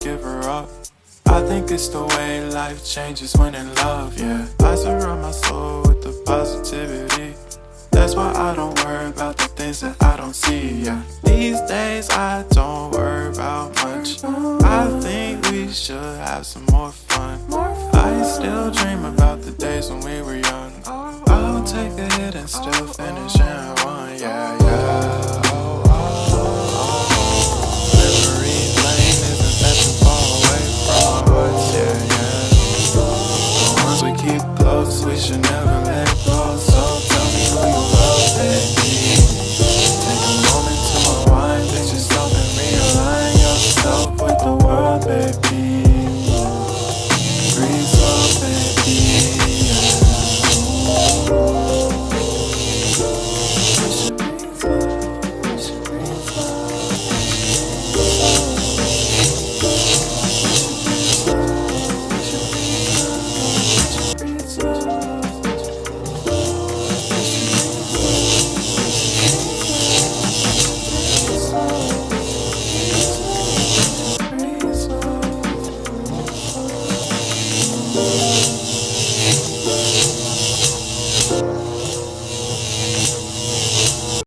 give her up. I think it's the way life changes when in love, yeah. I surround my soul with the positivity. That's why I don't worry about the things that I don't see, yeah. These days I don't worry about much. I think we should have some more fun. I still dream about the days when we were young. I'll take a hit and still finish in one, yeah, yeah. Oh, oh, oh, oh. Memory lane isn't that too far away from our hearts, yeah, yeah. The ones we keep close, we should never let go. So tell me who you love, baby. Take a moment to unwind, fix yourself and realign yourself with the world, baby. Breathe slow, baby, yeah. We should breathe slow, we should breathe slow.